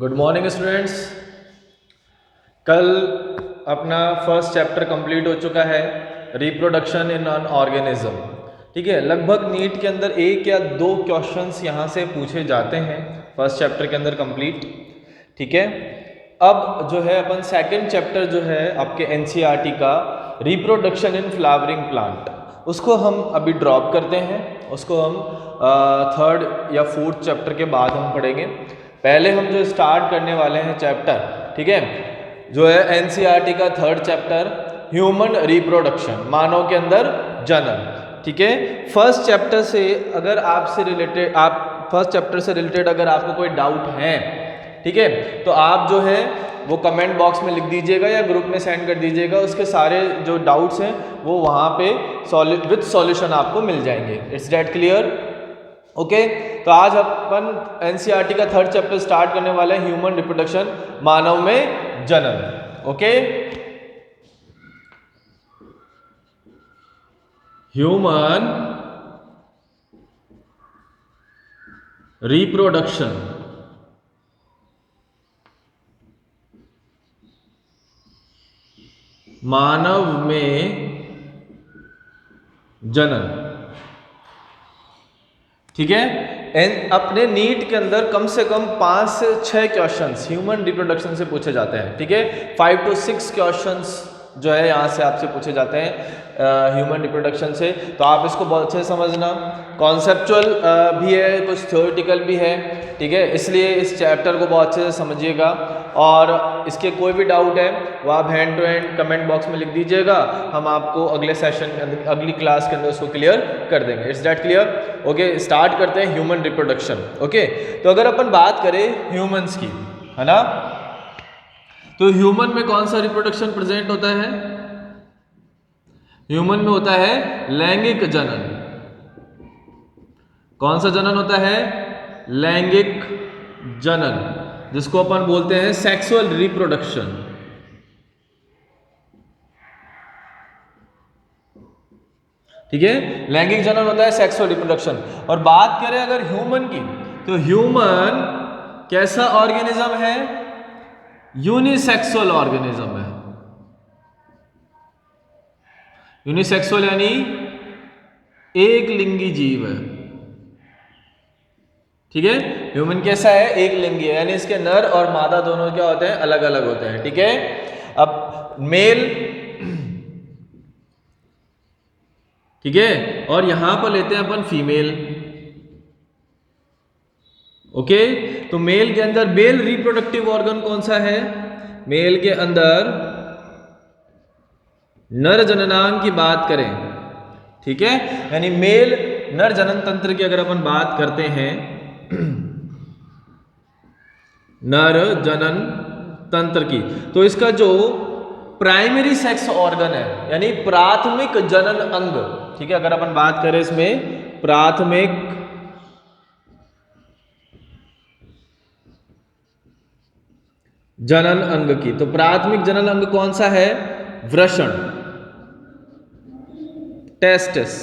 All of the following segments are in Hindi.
Good morning students. कल अपना फर्स्ट चैप्टर कंप्लीट हो चुका है, रिप्रोडक्शन इन एन ऑर्गेनिज्म। ठीक है, लगभग नीट के अंदर एक या दो क्वेश्चंस यहाँ से पूछे जाते हैं फर्स्ट चैप्टर के अंदर कंप्लीट। ठीक है, अब जो है अपन सेकंड चैप्टर जो है आपके एनसीईआरटी का रिप्रोडक्शन इन फ्लावरिंग प्लांट, उसको हम अभी ड्रॉप करते हैं। उसको हम थर्ड या फोर्थ चैप्टर के बाद हम पढ़ेंगे। पहले हम जो स्टार्ट करने वाले हैं चैप्टर, ठीक है, जो है एनसीईआरटी का थर्ड चैप्टर ह्यूमन रिप्रोडक्शन, मानव के अंदर जनन। ठीक है, फर्स्ट चैप्टर से अगर आपसे रिलेटेड फर्स्ट चैप्टर से रिलेटेड अगर आपको कोई डाउट है, ठीक है, तो आप जो है वो कमेंट बॉक्स में लिख दीजिएगा या ग्रुप में सेंड कर दीजिएगा। उसके सारे जो डाउट्स हैं वो वहाँ पे विद सॉल्यूशन आपको मिल जाएंगे। It's that clear? ओके, तो आज अपन एनसीईआरटी का थर्ड चैप्टर स्टार्ट करने वाले हैं, ह्यूमन रिप्रोडक्शन, मानव में जनन। ओके, ह्यूमन रिप्रोडक्शन, मानव में जनन। ठीक है, अपने नीट के अंदर कम से कम 5 से 6 क्वेश्चंस ह्यूमन रिप्रोडक्शन से पूछे जाते हैं। ठीक है, 5 to 6 क्वेश्चंस जो है यहाँ से आपसे पूछे जाते हैं ह्यूमन रिप्रोडक्शन से। तो आप इसको बहुत अच्छे से समझना, कॉन्सेप्चुअल भी है, कुछ थ्योरेटिकल भी है। ठीक है, इसलिए इस चैप्टर को बहुत अच्छे से समझिएगा और इसके कोई भी डाउट है वो आप hand to hand comment box में लिख दीजिएगा। हम आपको अगले सेशन के अंदर, अगली क्लास के अंदर उसको क्लियर कर देंगे। It's that clear? Okay, start करते हैं ह्यूमन रिप्रोडक्शन। ओके, तो अगर अपन बात करें ह्यूमंस की, है ना, तो ह्यूमन में कौन सा रिप्रोडक्शन प्रेजेंट होता है? ह्यूमन में होता है लैंगिक जनन। कौन सा जनन होता है? लैंगिक जनन, जिसको अपन बोलते हैं सेक्सुअल रिप्रोडक्शन। ठीक है, लैंगिक जनन होता है सेक्सुअल रिप्रोडक्शन। और बात करें अगर ह्यूमन की, तो ह्यूमन कैसा ऑर्गेनिज्म है? यूनिसेक्सुअल ऑर्गेनिज्म है। यूनिसेक्सुअल यानी एक लिंगी जीव है। ठीक है, ह्यूमन कैसा है? एक लिंगी है, यानी इसके नर और मादा दोनों क्या होते हैं? अलग अलग होते हैं। ठीक है, अब मेल, ठीक है, और यहां पर लेते हैं अपन फीमेल। ओके, तो मेल के अंदर मेल रिप्रोडक्टिव ऑर्गन कौन सा है? मेल के अंदर नर जननांग की बात करें, ठीक है, यानी मेल नर जनन तंत्र की अगर अपन बात करते हैं, नर जनन तंत्र की, तो इसका जो प्राइमरी सेक्स ऑर्गन है, यानी प्राथमिक जनन अंग, ठीक है, अगर अपन बात करें इसमें प्राथमिक जनन अंग की, तो प्राथमिक जनन अंग कौन सा है? वृषण, टेस्टिस।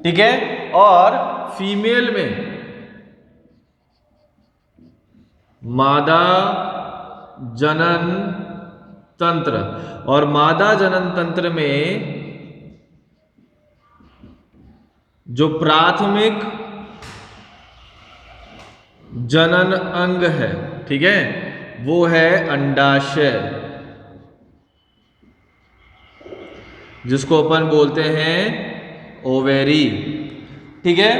ठीक है, और फीमेल में मादा जनन तंत्र, और मादा जनन तंत्र में जो प्राथमिक जनन अंग है, ठीक है, वो है अंडाशय, जिसको अपन बोलते हैं ओवेरी। ठीक है,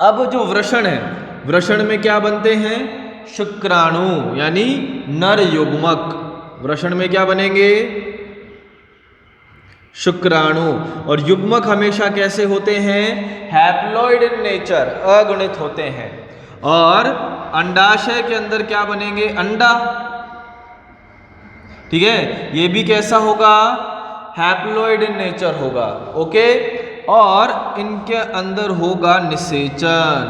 अब जो वृषण है, वृषण में क्या बनते हैं? शुक्राणु, यानी नर युग्मक। वृषण में क्या बनेंगे? शुक्राणु। और युग्मक हमेशा कैसे होते हैं? हैप्लॉइड इन नेचर, अगुणित होते हैं। और अंडाशय के अंदर क्या बनेंगे? अंडा। ठीक है, ये भी कैसा होगा? हैप्लॉइड इन नेचर होगा। ओके, और इनके अंदर होगा निषेचन।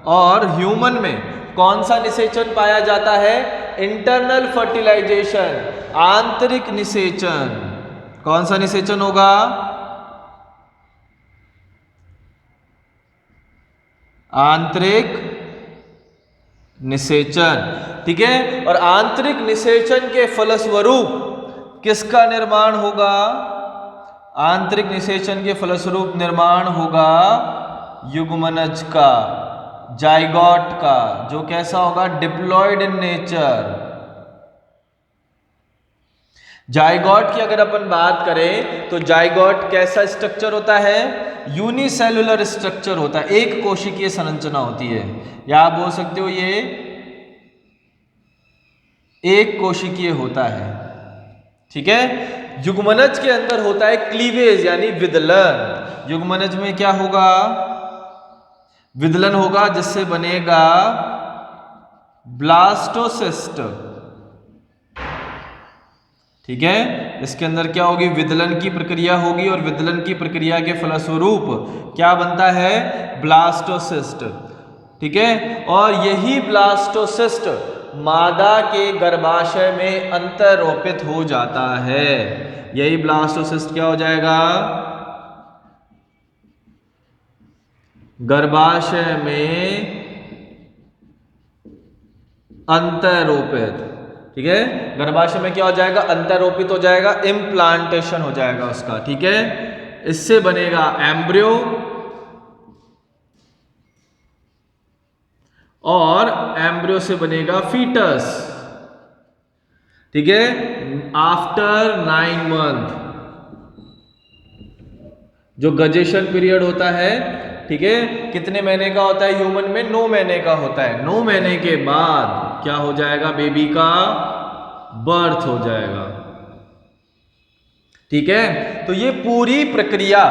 और ह्यूमन में कौन सा निषेचन पाया जाता है? इंटरनल फर्टिलाइजेशन, आंतरिक निषेचन। कौन सा निषेचन होगा? आंतरिक निषेचन, ठीक है। और आंतरिक निषेचन के फलस्वरूप किसका निर्माण होगा? आंतरिक निषेचन के फलस्वरूप निर्माण होगा युग्मनज का, जाइगोट का, जो कैसा होगा? Diploid in nature. जाइगोट की अगर अपन बात करें तो जाइगोट कैसा स्ट्रक्चर होता है? यूनिसेलुलर स्ट्रक्चर होता है, एक कोशिकीय संरचना होती है, या आप बोल सकते हो ये एक कोशिकीय होता है, ठीक है। युग्मनज के अंदर होता है क्लीवेज यानी विदलन। युग्मनज में क्या होगा? विदलन होगा, जिससे बनेगा ब्लास्टोसिस्ट, ठीक है। इसके अंदर क्या होगी? विदलन की प्रक्रिया होगी, और विदलन की प्रक्रिया के फलस्वरूप क्या बनता है? ब्लास्टोसिस्ट, ठीक है। और यही ब्लास्टोसिस्ट मादा के गर्भाशय में अंतरोपित हो जाता है। यही ब्लास्टोसिस्ट क्या हो जाएगा? गर्भाशय में अंतरोपित, ठीक है। गर्भाशय में क्या हो जाएगा? अंतरोपित हो जाएगा, इम्प्लांटेशन हो जाएगा उसका, ठीक है। इससे बनेगा एम्ब्रियो, और एम्ब्रियो से बनेगा फीटस, ठीक है। आफ्टर 9 मंथ जो गजेशन पीरियड होता है, ठीक है, कितने महीने का होता है? ह्यूमन में 9 महीने का होता है। 9 महीने के बाद क्या हो जाएगा? बेबी का बर्थ हो जाएगा, ठीक है। तो ये पूरी प्रक्रिया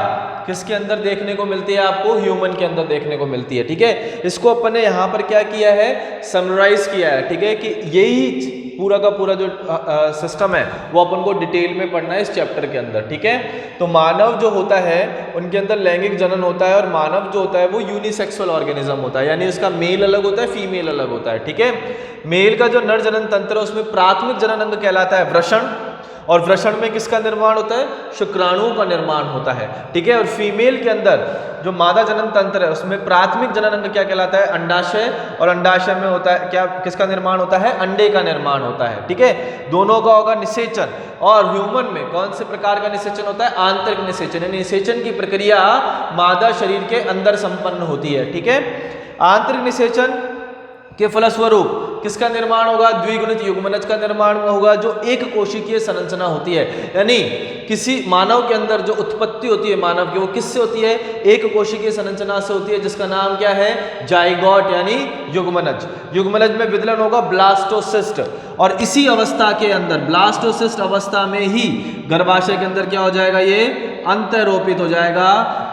किसके अंदर देखने को मिलती है? आपको ह्यूमन के अंदर देखने को मिलती है, ठीक है। इसको अपन ने यहां पर क्या किया है? समराइज किया है, ठीक है, कि यही पूरा का पूरा जो सिस्टम है वो अपन को डिटेल में पढ़ना है इस चैप्टर के अंदर, ठीक है। तो मानव जो होता है उनके अंदर लैंगिक जनन होता है, और मानव जो होता है वो यूनिसेक्सुअल ऑर्गेनिज्म होता है, यानी उसका मेल अलग होता है, फीमेल अलग होता है, ठीक है। मेल का जो नर जनन तंत्र है उसमें प्राथमिक जनन अंग कहलाता है वृषण, और वृषण में किसका निर्माण होता है? शुक्राणु का निर्माण होता है, ठीक है। और फीमेल के अंदर जो मादा जनन तंत्र है उसमें प्राथमिक जनन अंग क्या कहलाता है? अंडाशय, और अंडाशय में होता है क्या? किसका निर्माण होता है? अंडे का निर्माण होता है, ठीक है। दोनों का होगा निषेचन, और ह्यूमन में कौन से प्रकार का निषेचन होता है? आंतरिक निषेचन, यानी निषेचन की प्रक्रिया मादा शरीर के अंदर संपन्न होती है, ठीक है। आंतरिक निषेचन के फलस्वरूप किसका निर्माण होगा? द्विगुणित युग्मनज का निर्माण होगा, जो एक कोशिकीय संरचना होती है, यानी किसी मानव के अंदर जो उत्पत्ति होती है मानव की, वो किससे होती है? एक कोशिकीय संरचना से होती है, जिसका नाम क्या है? जाइगोट यानी युग्मनज। युग्मनज में विदलन होगा ब्लास्टोसिस्ट, और इसी अवस्था के अंदर ब्लास्टोसिस्ट अवस्था में ही गर्भाशय के अंदर क्या हो जाएगा? ये अंतरोपित हो जाएगा,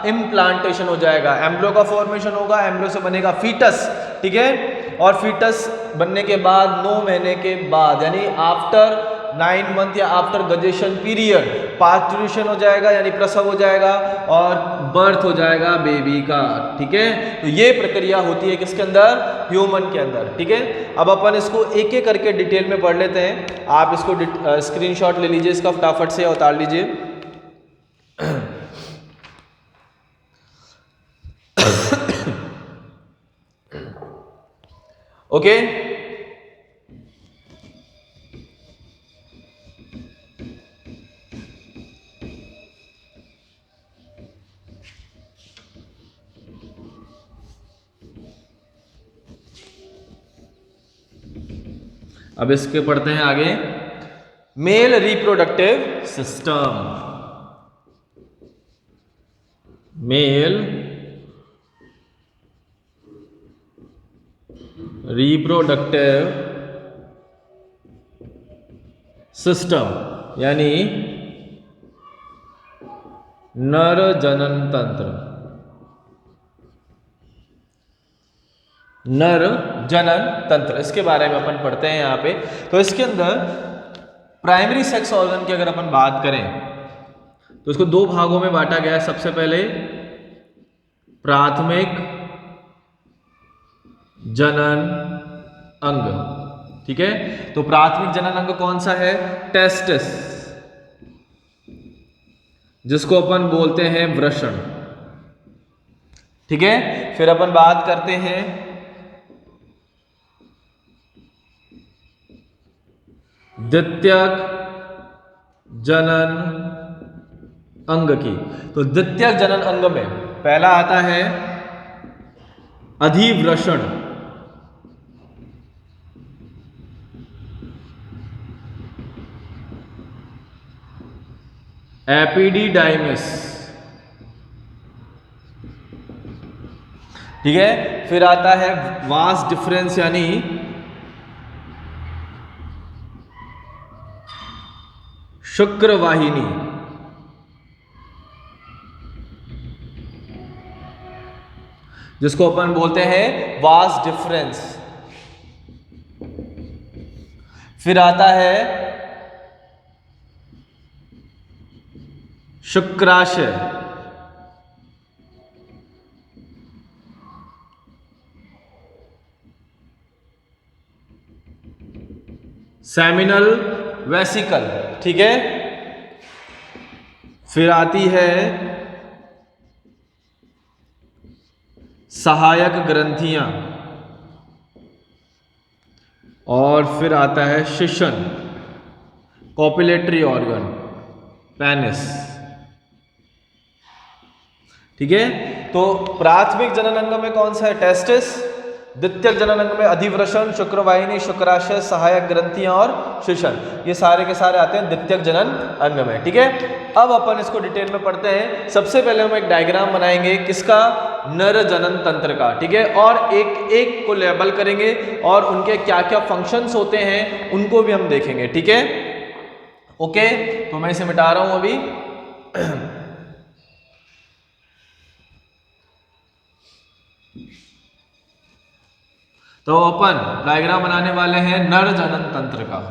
इम्प्लांटेशन हो जाएगा, एम्ब्रियो का फॉर्मेशन होगा, एम्ब्रियो से बनेगा फीटस, ठीक है। और फीटस बनने के बाद 9 महीने के बाद, यानी आफ्टर 9 मंथ या आफ्टर गजेशन पीरियड, पार्टुरेशन हो जाएगा, यानी प्रसव हो जाएगा, और बर्थ हो जाएगा बेबी का, ठीक है। तो ये प्रक्रिया होती है किसके अंदर? ह्यूमन के अंदर, ठीक है। अब अपन इसको एक एक करके डिटेल में पढ़ लेते हैं। आप इसको स्क्रीनशॉट ले लीजिए, इसका फटाफट से उतार लीजिए। ओके, अब इसके पढ़ते हैं आगे। Male reproductive system, male reproductive system, यानी नर जनन तंत्र, नर जनन तंत्र, इसके बारे में अपन पढ़ते हैं यहाँ पे। तो इसके अंदर प्राइमरी सेक्स ऑर्गन की अगर अपन बात करें तो इसको 2 भागों में बांटा गया है। सबसे पहले प्राथमिक जनन अंग, ठीक है। तो प्राथमिक जनन अंग कौन सा है? टेस्टिस, जिसको अपन बोलते हैं वृषण, ठीक है, फिर अपन बात करते हैं द्वितीयक जनन अंग की। तो द्वितीयक जनन अंग में पहला आता है अधिवृषण, एपिडिडाइमिस, ठीक है। फिर आता है वास डिफरेंस यानी शुक्रवाहिनी, जिसको अपन बोलते हैं वास डिफरेंस। फिर आता है शुक्राशय, सेमिनल वेसिकल, ठीक है। फिर आती है सहायक ग्रंथियां, और फिर आता है शिशन, कॉपुलेटरी ऑर्गन, पेनिस, ठीक है। तो प्राथमिक जनन अंग में कौन सा है? टेस्टिस। द्वितीयक जनन अंग में अधिवृषण, शुक्रवाहिनी, शुक्राशय, सहायक ग्रंथियां और शिशन, ये सारे के सारे आते हैं द्वितीयक जनन अंग में, ठीक है। अब अपन इसको डिटेल में पढ़ते हैं। सबसे पहले हम एक डायग्राम बनाएंगे किसका? नर जनन तंत्र का, ठीक है। और एक एक को लेबल करेंगे और उनके क्या क्या फंक्शंस होते हैं उनको भी हम देखेंगे, ठीक है। ओके, तो मैं इसे मिटा रहा हूं अभी। तो अपन डायग्राम बनाने वाले हैं नर जनन तंत्र का।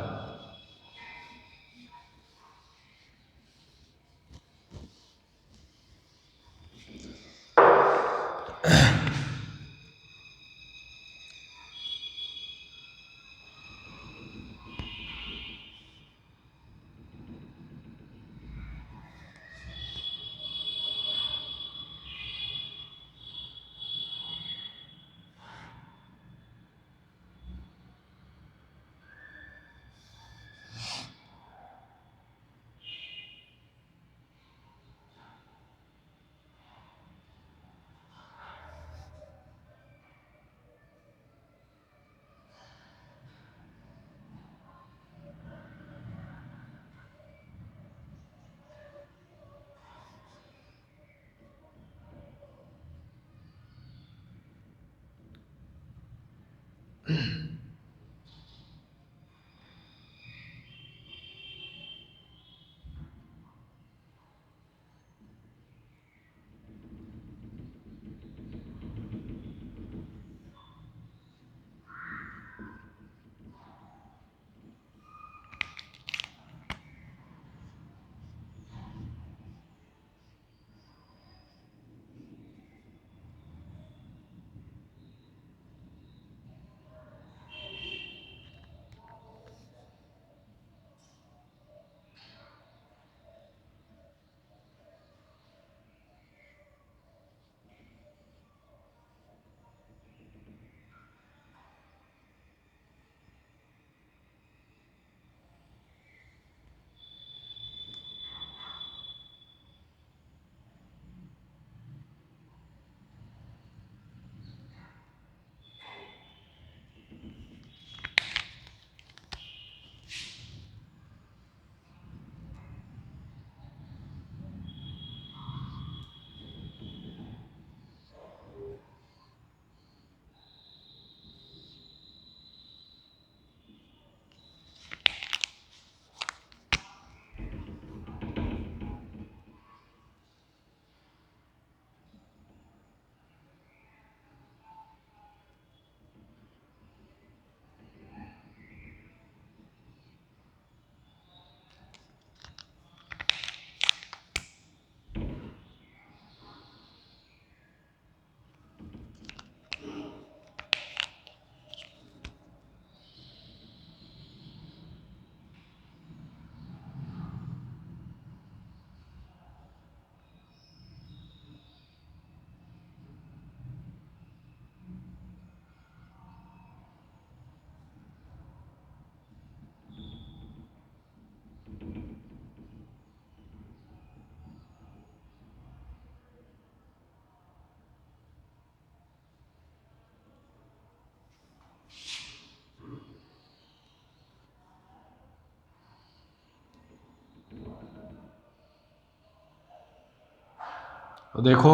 तो देखो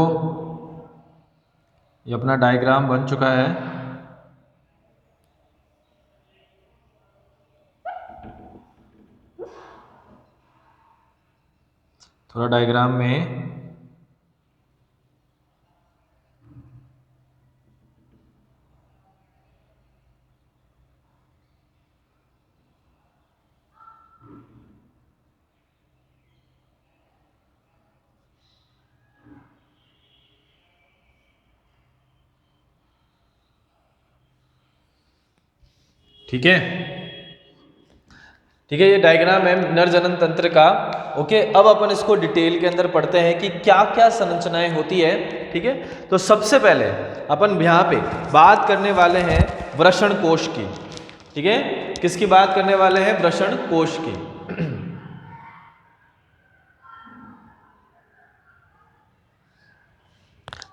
ये अपना डायग्राम बन चुका है। थोड़ा डायग्राम में ठीक है, ठीक है, ये डायग्राम है नर जनन तंत्र का। ओके, अब अपन इसको डिटेल के अंदर पढ़ते हैं कि क्या क्या संरचनाएं होती है। ठीक है, तो सबसे पहले अपन यहाँ पे बात करने वाले हैं वृषण कोश की। ठीक है, किसकी बात करने वाले हैं? वृषण कोश की।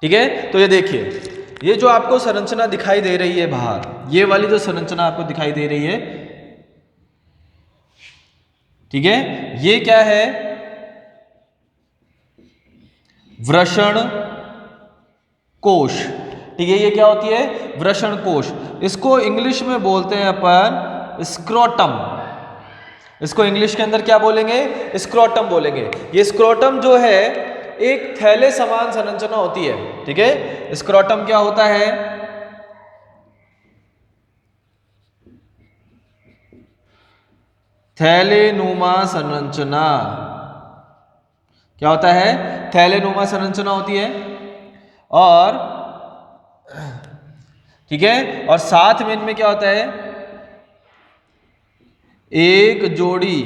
ठीक है, तो ये देखिए, ये जो आपको संरचना दिखाई दे रही है बाहर, ये वाली जो संरचना आपको दिखाई दे रही है, ठीक है, ये क्या है? वृषण कोश। ठीक है, ये क्या होती है? वृषण कोश। इसको इंग्लिश में बोलते हैं अपन स्क्रोटम। इसको इंग्लिश के अंदर क्या बोलेंगे? स्क्रोटम बोलेंगे। ये स्क्रोटम जो है एक थैले समान संरचना होती है। ठीक है, स्क्रोटम क्या होता है? थैलेनुमा संरचना। क्या होता है? थैलेनुमा संरचना होती है। और ठीक है, और साथ में इनमें क्या होता है? एक जोड़ी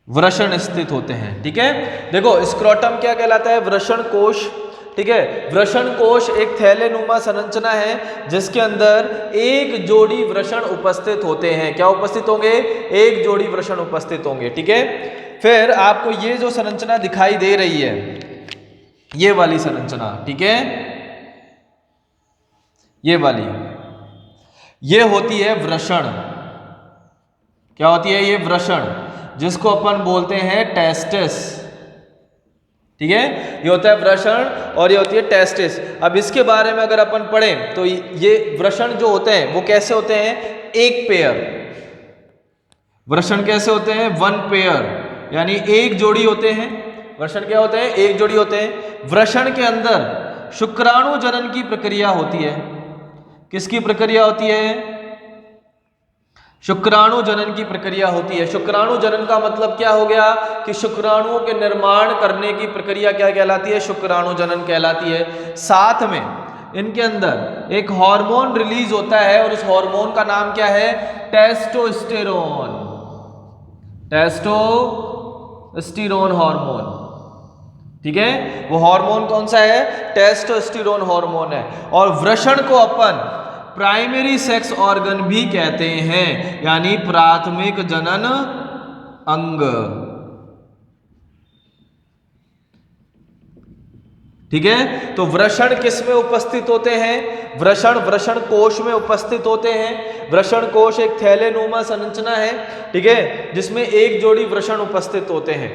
वृषण स्थित होते हैं। ठीक है, देखो स्क्रोटम क्या कहलाता है? वृषण कोश। ठीक है, वृषण कोश एक थैलेनुमा संरचना है जिसके अंदर एक जोड़ी वृषण उपस्थित होते हैं। क्या उपस्थित होंगे? एक जोड़ी वृषण उपस्थित होंगे। ठीक है, फिर आपको ये जो संरचना दिखाई दे रही है, ये वाली संरचना, ठीक है, ये वाली, ये होती है वृषण। क्या होती है? ये वृषण, जिसको अपन बोलते हैं टेस्टिस। ठीक है, ये होता है वृषण और ये होती है टेस्टिस। अब इसके बारे में अगर अपन पढ़ें तो ये वृषण जो होते हैं वो कैसे होते हैं? एक पेयर। वृषण कैसे होते हैं? वन पेयर, यानी एक जोड़ी होते हैं। वृषण क्या होते हैं? एक जोड़ी होते हैं। वृषण के अंदर शुक्राणु जनन की प्रक्रिया होती है। किसकी प्रक्रिया होती है? शुक्राणु जनन की प्रक्रिया होती है। शुक्राणु जनन का मतलब क्या हो गया कि शुक्राणुओं के निर्माण करने की प्रक्रिया क्या कहलाती है? शुक्राणु जनन कहलाती है। साथ में इनके अंदर एक हार्मोन रिलीज होता है और उस हार्मोन का नाम क्या है? टेस्टोस्टेरोन। Testosterone hormone. ठीक है, वो हार्मोन कौन सा है? टेस्टोस्टेरोन हार्मोन है। और वृषण को अपन प्राइमरी सेक्स ऑर्गन भी कहते हैं, यानी प्राथमिक जनन अंग। ठीक है, तो वृषण किस में उपस्थित होते हैं? वृषण कोश में उपस्थित होते हैं। वृषण कोश एक थैलेनुमा संरचना है, ठीक है, जिसमें एक जोड़ी वृषण उपस्थित होते हैं।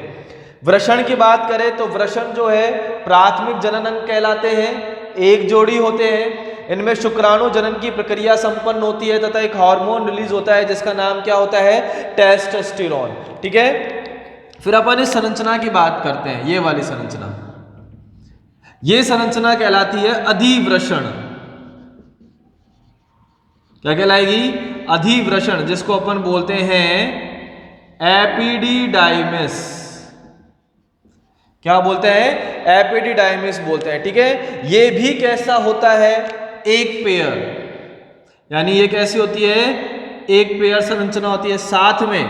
वृषण की बात करें तो वृषण जो है प्राथमिक जनन अंग कहलाते हैं, एक जोड़ी होते हैं। इनमें शुक्राणु जनन की प्रक्रिया संपन्न होती है तथा एक हार्मोन रिलीज होता है जिसका नाम क्या होता है? टेस्टोस्टेरोन। ठीक है, फिर अपन इस संरचना की बात करते हैं, ये वाली संरचना। ये संरचना कहलाती है अधिवृषण। क्या कहलाएगी? अधिवृषण, जिसको अपन बोलते हैं एपिडिडाइमिस। क्या बोलते हैं? एपिडिडाइमिस बोलते हैं। ठीक है, ये भी कैसा होता है? एक पेयर, यानी ये कैसी होती है? एक पेयर संरचना होती है। साथ में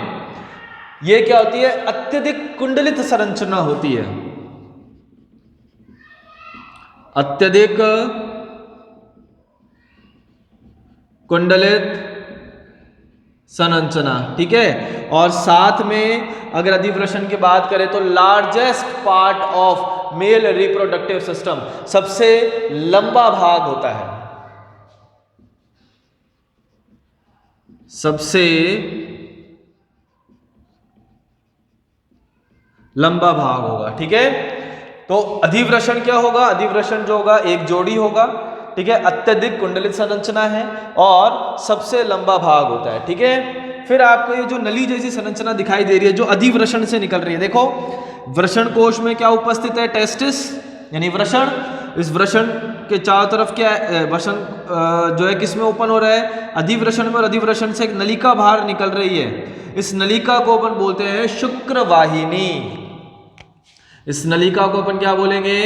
ये क्या होती है? अत्यधिक कुंडलित संरचना होती है। अत्यधिक कुंडलित संरचना। ठीक है, और साथ में अगर अधिवृषण की बात करें तो largest part of male reproductive system, सबसे लंबा भाग होता है, सबसे लंबा भाग होगा। ठीक है, तो अधिवृषण क्या होगा, अधिवृषण जो होगा एक जोड़ी होगा, ठीक है, अत्यधिक कुंडलित संरचना है और सबसे लंबा भाग होता है, ठीक है। फिर आपको ये जो नली जैसी संरचना दिखाई दे रही है जो अधिवृषण से निकल रही है, देखो वृषण कोश में क्या उपस्थित है, टेस्टिस यानी वृषण। इस वृषण के चारों तरफ क्या है, वृषण जो है किसमें ओपन हो रहा है, अधिवृषण में, और अधिवृषण से एक नलिका बाहर निकल रही है। इस नलिका को अपन बोलते हैं शुक्रवाहिनी। इस नलिका को अपन क्या बोलेंगे,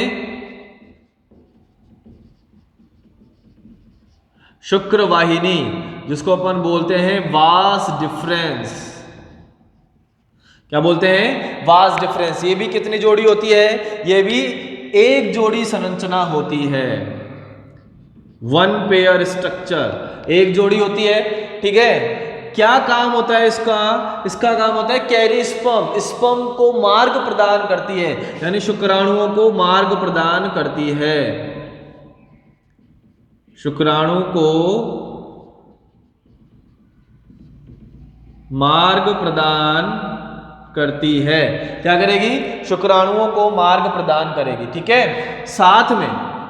शुक्रवाहिनी, जिसको अपन बोलते हैं वास डिफरेंस। क्या बोलते हैं, वास डिफरेंस। ये भी कितनी जोड़ी होती है, ये भी एक जोड़ी संरचना होती है, वन पेयर स्ट्रक्चर, एक जोड़ी होती है, ठीक है। क्या काम होता है इसका, इसका काम होता है कैरी स्पर्म, स्पर्म को मार्ग प्रदान करती है, यानी शुक्राणुओं को मार्ग प्रदान करती है, शुक्राणु को मार्ग प्रदान करती है। क्या करेगी, शुक्राणुओं को मार्ग प्रदान करेगी, ठीक है। साथ में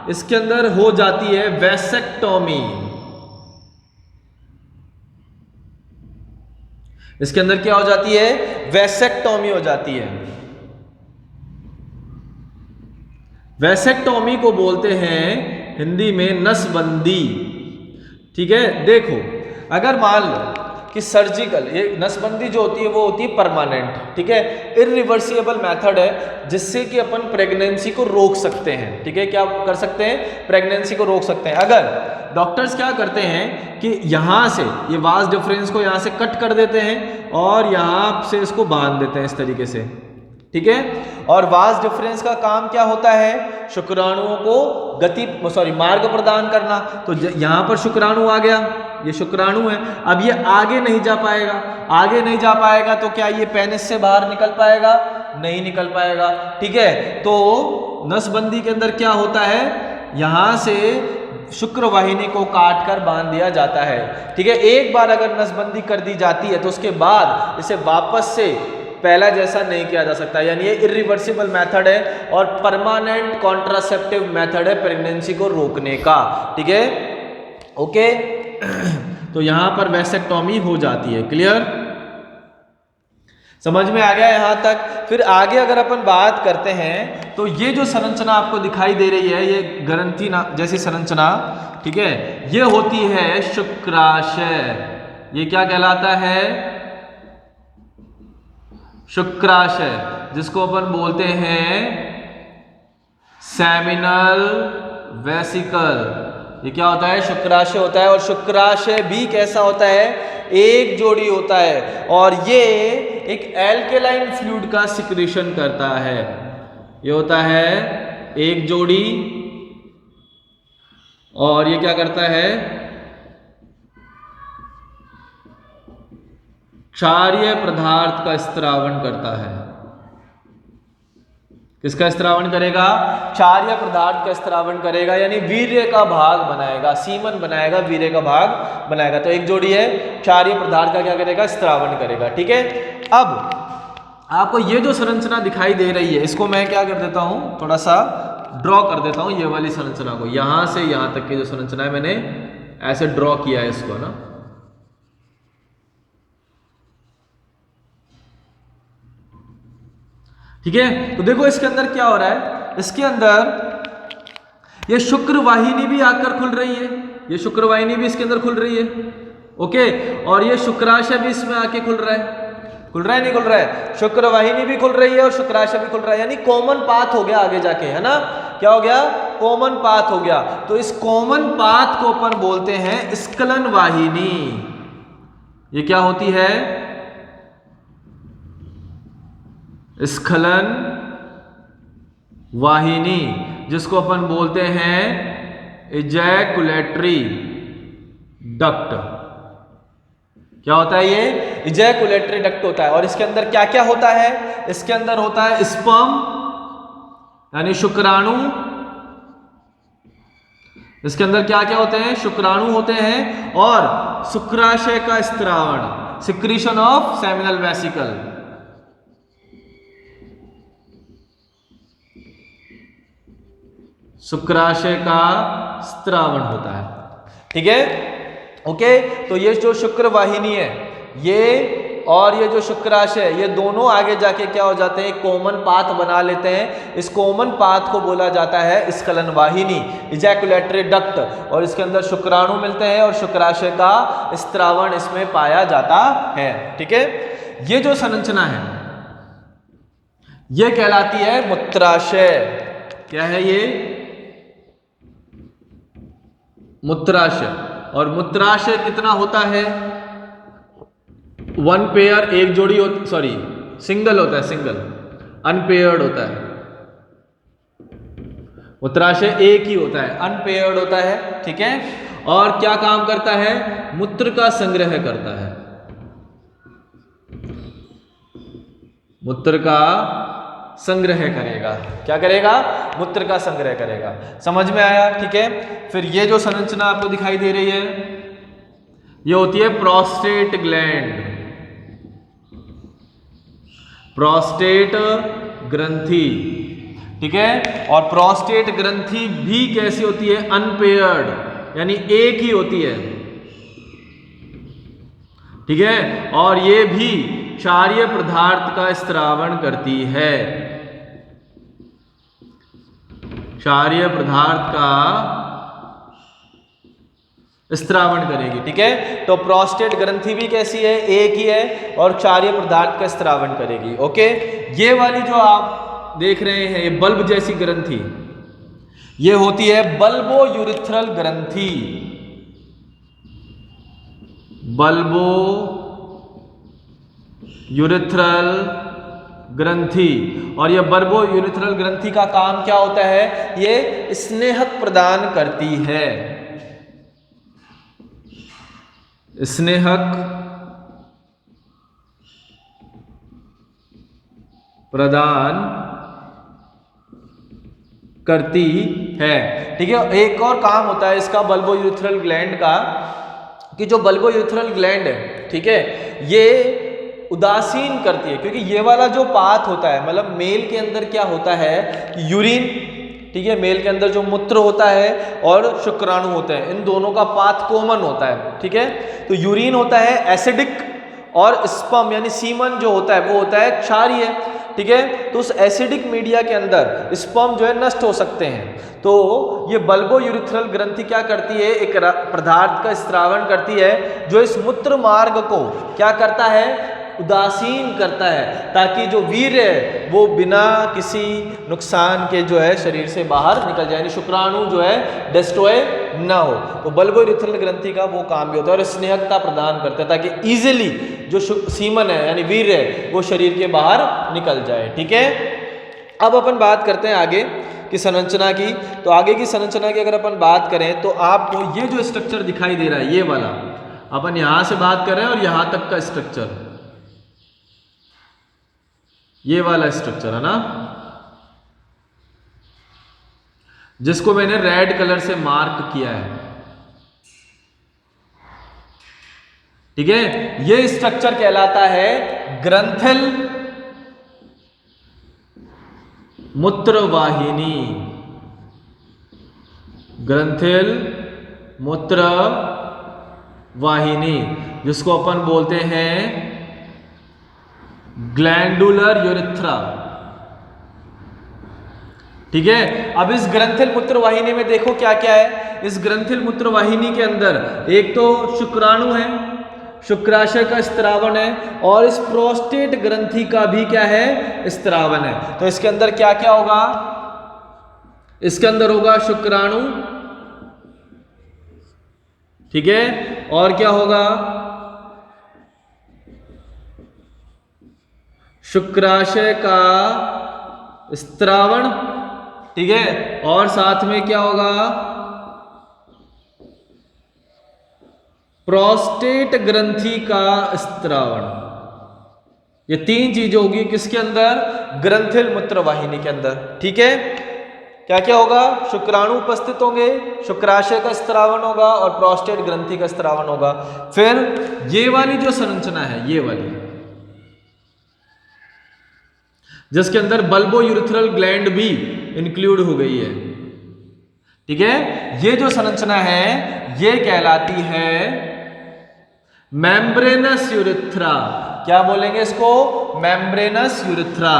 इसके अंदर हो जाती है वैसेक्टोमी, इसके अंदर क्या हो जाती है, वैसेक्टोमी हो जाती है। वैसेक्टोमी को बोलते हैं हिंदी में नसबंदी, ठीक है। देखो अगर मान लो कि सर्जिकल, ये नसबंदी जो होती है वो होती है परमानेंट, ठीक है, इरिवर्सिबल मेथड है जिससे कि अपन प्रेगनेंसी को रोक सकते हैं, ठीक है। क्या कर सकते हैं, प्रेगनेंसी को रोक सकते हैं। अगर डॉक्टर्स क्या करते हैं कि यहाँ से ये वास डिफरेंस को यहाँ से कट कर देते हैं और यहाँ से इसको बांध देते हैं इस तरीके से, ठीक है। और वास डिफरेंस का काम क्या होता है, शुक्राणुओं को मार्ग प्रदान करना। तो यहां पर शुक्राणु आ गया, ये शुक्राणु है, अब ये आगे नहीं जा पाएगा, आगे नहीं जा पाएगा तो क्या ये पेनिस से बाहर निकल पाएगा, नहीं निकल पाएगा, ठीक है। तो नसबंदी के अंदर क्या होता है, यहां से शुक्रवाहिनी को काट कर बांध दिया जाता है, ठीक है। एक बार अगर नसबंदी कर दी जाती है तो उसके बाद इसे वापस से पहला जैसा नहीं किया जा सकता, यानी ये इरिवर्सिबल मेथड है और परमानेंट कॉन्ट्रासेप्टिव मेथड है प्रेगनेंसी को रोकने का, ठीक है, ओके। तो यहां पर वैसेक्टोमी हो जाती है, क्लियर, समझ में आ गया यहां तक। फिर आगे अगर अपन बात करते हैं तो ये जो संरचना आपको दिखाई दे रही है, ये ग्रंथि जैसी संरचना, ठीक है, ये होती है शुक्राशय। ये क्या कहलाता है, शुक्राशय, जिसको अपन बोलते हैं सेमिनल वेसिकल। ये क्या होता है, शुक्राशय होता है। और शुक्राशय भी कैसा होता है, एक जोड़ी होता है और ये एक एल्केलाइन फ्लूइड का सिक्रीशन करता है। ये होता है एक जोड़ी और ये क्या करता है, क्षारीय पदार्थ का स्त्रावण करता है। किसका स्त्रावण करेगा, क्षारीय पदार्थ का स्त्रावण करेगा, यानी वीर्य का भाग बनाएगा, सीमन बनाएगा, वीर्य का भाग बनाएगा। तो एक जोड़ी है, क्षारीय पदार्थ का क्या करेगा, स्त्रावण करेगा, ठीक है। अब आपको ये जो संरचना दिखाई दे रही है, इसको मैं क्या कर देता हूं, थोड़ा सा ड्रॉ कर देता हूं, ये वाली संरचना को, यहां से यहां तक की जो संरचना है मैंने ऐसे ड्रॉ किया है इसको ना, ठीक है। तो देखो इसके अंदर क्या हो रहा है, इसके अंदर ये शुक्रवाहिनी भी आकर खुल रही है, ये शुक्रवाहिनी भी इसके अंदर खुल रही है, ओके। और ये शुक्राशय भी इसमें आके खुल रहा है, खुल रहा है नहीं खुल रहा है, शुक्रवाहिनी भी खुल रही है और शुक्राशय भी खुल रहा है, यानी कॉमन पाथ हो गया आगे जाके, है ना, क्या हो गया, कॉमन पाथ हो गया। तो इस कॉमन पाथ को अपन बोलते हैं स्खलन वाहिनी। ये क्या होती है, स्खलन वाहिनी, जिसको अपन बोलते हैं इजैकुलेटरी डक्ट। क्या होता है, ये इजैकुलेटरी डक्ट होता है। और इसके अंदर क्या क्या होता है, इसके अंदर होता है स्पर्म यानी शुक्राणु, इसके अंदर क्या क्या होते हैं, शुक्राणु होते हैं, और शुक्राशय का स्त्रावण, सिक्रीशन ऑफ सेमिनल वेसिकल, शुक्राशय का स्त्रावण होता है। ठीक है, ओके। तो ये जो शुक्र वाहिनी है ये और ये जो शुक्राशय ये दोनों आगे जाके क्या हो जाते हैं, कॉमन पाथ बना लेते हैं। इस कॉमन पाथ को बोला जाता है स्खलन वाहिनी, इजैकुलेटरी डक्ट, और इसके अंदर शुक्राणु मिलते हैं और शुक्राशय का स्त्रावण इसमें पाया जाता है। ठीक है, ये जो संरचना है ये कहलाती है मूत्राशय। क्या है ये? मूत्राशय। और मूत्राशय कितना होता है? 1 पेयर, एक जोड़ी होती, सॉरी सिंगल होता है, सिंगल, अनपेयर्ड होता है। मूत्राशय एक ही होता है, अनपेयर्ड होता है। ठीक है, और क्या काम करता है? मूत्र का संग्रह करता है, मूत्र का संग्रह करेगा। क्या करेगा? मूत्र का संग्रह करेगा। समझ में आया? ठीक है, फिर ये जो संरचना आपको दिखाई दे रही है ये होती है प्रोस्टेट ग्लैंड, प्रोस्टेट ग्रंथि। ठीक है, और प्रोस्टेट ग्रंथि भी कैसी होती है? अनपेयर्ड, यानी एक ही होती है। ठीक है, और ये भी क्षारीय पदार्थ का स्त्रावण करती है, क्षारीय पदार्थ का स्त्रावण करेगी। ठीक है, तो प्रोस्टेट ग्रंथि भी कैसी है? एक ही है और क्षारीय पदार्थ का स्त्रावण करेगी। ओके, ये वाली जो आप देख रहे हैं ये बल्ब जैसी ग्रंथि, ये होती है बल्बो यूरिथ्रल ग्रंथि, बल्बो यूरिथ्रल ग्रंथि। और यह बल्बो यूरिथ्रल ग्रंथि का काम क्या होता है? ये स्नेहक प्रदान करती है, स्नेहक प्रदान करती है। ठीक है, एक और काम होता है इसका बल्बो यूरिथ्रल ग्लैंड का, कि जो बल्बो यूरिथ्रल ग्लैंड है, ठीक है, ये उदासीन करती है, क्योंकि ये वाला जो पाथ होता है, मतलब मेल के अंदर क्या होता है, यूरिन, ठीक है, मेल के अंदर जो मूत्र होता है और शुक्राणु होते हैं, इन दोनों का पाथ कॉमन होता है। ठीक है, तो यूरिन होता है एसिडिक और स्पर्म यानी सीमन जो होता है वो होता है क्षारीय। ठीक है, तो उस एसिडिक मीडिया के अंदर स्पर्म जो है नष्ट हो सकते हैं। तो ये बल्बो यूरिथ्रल ग्रंथि क्या करती है? एक पदार्थ का स्त्रावण करती है जो इस मूत्र मार्ग को क्या करता है? उदासीन करता है, ताकि जो वीर्य है वो बिना किसी नुकसान के जो है शरीर से बाहर निकल जाए, यानी शुक्राणु जो है डिस्ट्रॉय ना हो। तो बल्बो यूरिथ्रल ग्रंथि का वो काम भी होता है और स्नेहकता प्रदान करता है ताकि इजीली जो सीमन है यानी वीर्य है वो शरीर के बाहर निकल जाए। ठीक है, अब अपन बात करते हैं आगे की संरचना की। तो आगे की संरचना की अगर अपन बात करें तो आपको ये जो स्ट्रक्चर दिखाई दे रहा है ये वाला, अपन यहां से बात कर रहे हैं और यहां तक का स्ट्रक्चर, ये वाला स्ट्रक्चर है ना, जिसको मैंने रेड कलर से मार्क किया है। ठीक है, ये स्ट्रक्चर कहलाता है ग्रंथिल मूत्रवाहिनी, ग्रंथिल मूत्रवाहिनी, जिसको अपन बोलते हैं ग्लैंडुलर यूरिथ्रा। ठीक है, अब इस ग्रंथिल मूत्रवाहिनी में देखो क्या क्या है। इस ग्रंथिल मूत्रवाहिनी के अंदर एक तो शुक्राणु है, शुक्राशय का स्त्रावण है, और इस प्रोस्टेट ग्रंथि का भी क्या है? स्त्रावण है। तो इसके अंदर क्या क्या होगा? इसके अंदर होगा शुक्राणु, ठीक है, और क्या होगा? शुक्राशय का स्त्रावण, ठीक है, और साथ में क्या होगा? प्रोस्टेट ग्रंथि का स्त्रावण। ये तीन चीजें होगी किसके अंदर? ग्रंथिल मूत्रवाहिनी के अंदर। ठीक है, क्या क्या होगा? शुक्राणु उपस्थित होंगे, शुक्राशय का स्त्रावण होगा और प्रोस्टेट ग्रंथि का स्त्रावण होगा। फिर ये वाली जो संरचना है, ये वाली, जिसके अंदर बल्बो यूरिथ्रल ग्लैंड भी इंक्लूड हो गई है, ठीक है, ये जो संरचना है ये कहलाती है मेम्ब्रेनस यूरेथ्रा। क्या बोलेंगे इसको? Membranes urethra.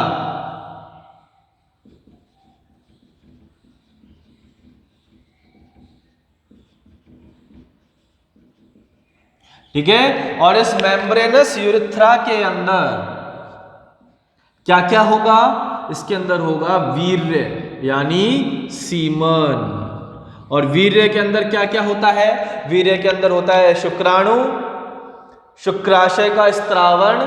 ठीक है, और इस मेम्ब्रेनस यूरेथ्रा के अंदर क्या क्या होगा? इसके अंदर होगा वीर्य यानी सीमन। और वीर्य के अंदर क्या क्या होता है? वीर्य के अंदर होता है शुक्राणु, शुक्राशय का स्त्रावण,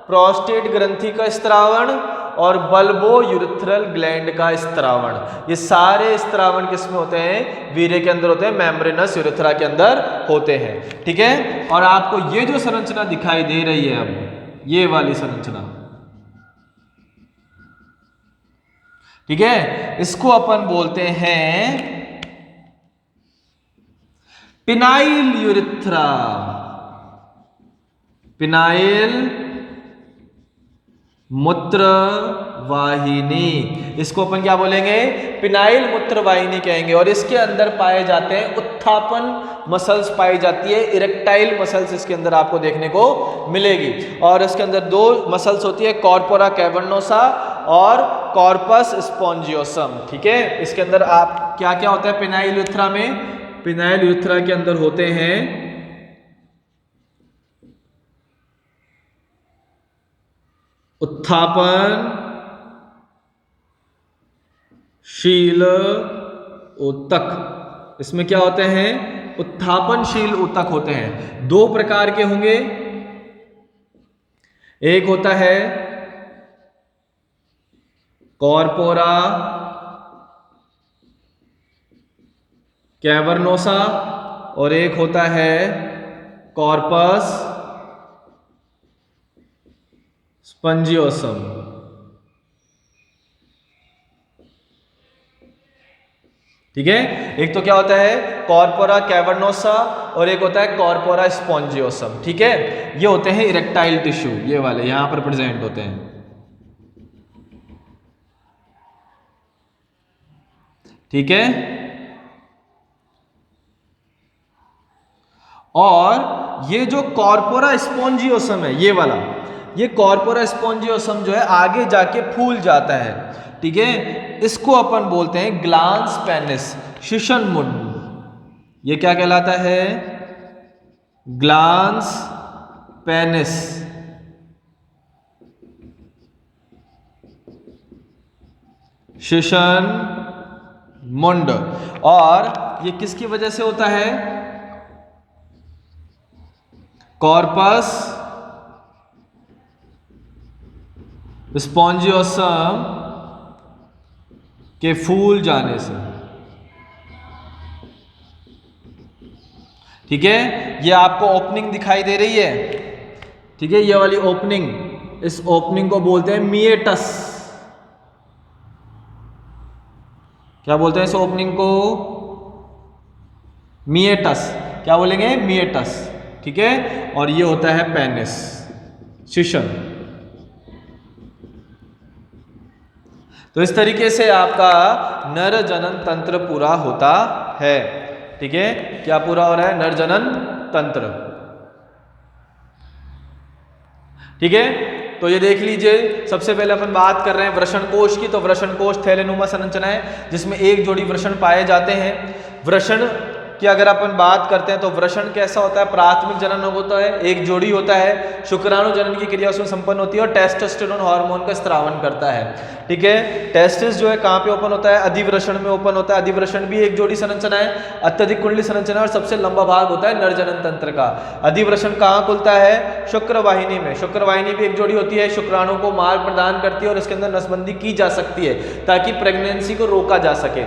प्रोस्टेट ग्रंथि का स्त्रावण और बल्बो यूरेथ्रल ग्लैंड का स्त्रावण। ये सारे स्त्रावण किसमें होते हैं? वीर्य के अंदर होते हैं, मेम्ब्रेनस यूरेथ्रा के अंदर होते हैं। ठीक है, और आपको ये जो संरचना दिखाई दे रही है अब, ये वाली संरचना, ठीक है, इसको अपन बोलते हैं पिनाइल यूरेथ्रा। पिनाइल मूत्र वाहिनी, इसको अपन क्या बोलेंगे? पिनाइल मूत्र वाहिनी कहेंगे। और इसके अंदर पाए जाते हैं उत्थापन मसल्स पाई जाती है, इरेक्टाइल मसल्स इसके अंदर आपको देखने को मिलेगी। और इसके अंदर दो मसल्स होती है, कॉर्पोरा कैवर्नोसा और कॉर्पस स्पॉन्जियोसम। ठीक है, इसके अंदर आप क्या क्या होता है पिनाइल यूरेथ्रा में? पिनाइल यूरेथ्रा के अंदर होते हैं उत्थापन शील ऊतक। इसमें क्या होते हैं? उत्थापनशील ऊतक होते हैं। दो प्रकार के होंगे, एक होता है कॉर्पोरा कैवर्नोसा और एक होता है कॉर्पस स्पंजियोसम। ठीक है, एक तो क्या होता है कॉर्पोरा कैवर्नोसा और एक होता है कॉर्पोरा स्पॉन्जियोसम। ठीक है, ये होते हैं इरेक्टाइल टिश्यू, ये वाले यहां पर प्रेजेंट होते हैं। ठीक है, और ये जो कॉर्पोरा स्पॉन्जियोसम है, ये वाला, ये कॉर्पोरा स्पॉन्जियोसम जो है आगे जाके फूल जाता है। ठीक है, इसको अपन बोलते हैं ग्लांस पेनिस, शिशन मुंड। ये क्या कहलाता है? Glans penis. शिशन मुंड। और ये किसकी वजह से होता है? कॉर्पस स्पॉन्जियोसम के फूल जाने से। ठीक है, ये आपको ओपनिंग दिखाई दे रही है। ठीक है, ये वाली ओपनिंग, इस ओपनिंग को बोलते हैं मिएटस। क्या बोलते हैं इस ओपनिंग को? मिएटस। क्या बोलेंगे? मिएटस। ठीक है, और ये होता है पेनिस, शिशन। तो इस तरीके से आपका नर जनन तंत्र पूरा होता है। ठीक है, क्या पूरा हो रहा है? नर जनन तंत्र। ठीक है, तो ये देख लीजिए, सबसे पहले अपन बात कर रहे हैं वृषण कोश की। तो वृषण कोश थैलेनुमा संरचना है जिसमें एक जोड़ी वृषण पाए जाते हैं। वृषण कि अगर अपन बात करते हैं तो वृषण कैसा होता है? प्राथमिक जनन होता है, एक जोड़ी होता है, शुक्राणु जनन की क्रिया उसमें संपन्न होती है और टेस्टोस्टेरोन हार्मोन का स्त्रावण करता है। ठीक है, टेस्टिस जो है कहाँ पे ओपन होता है? अधिवृषण में ओपन होता है। अधिवृषण भी एक जोड़ी संरचना है, अत्यधिक कुंडली संरचना और सबसे लंबा भाग होता है नरजनन तंत्र का। अधिवृषण कहाँ खुलता है? शुक्रवाहिनी में। शुक्रवाहिनी भी एक जोड़ी होती है, शुक्राणु को मार्ग प्रदान करती है और इसके अंदर नसबंदी की जा सकती है ताकि प्रेगनेंसी को रोका जा सके।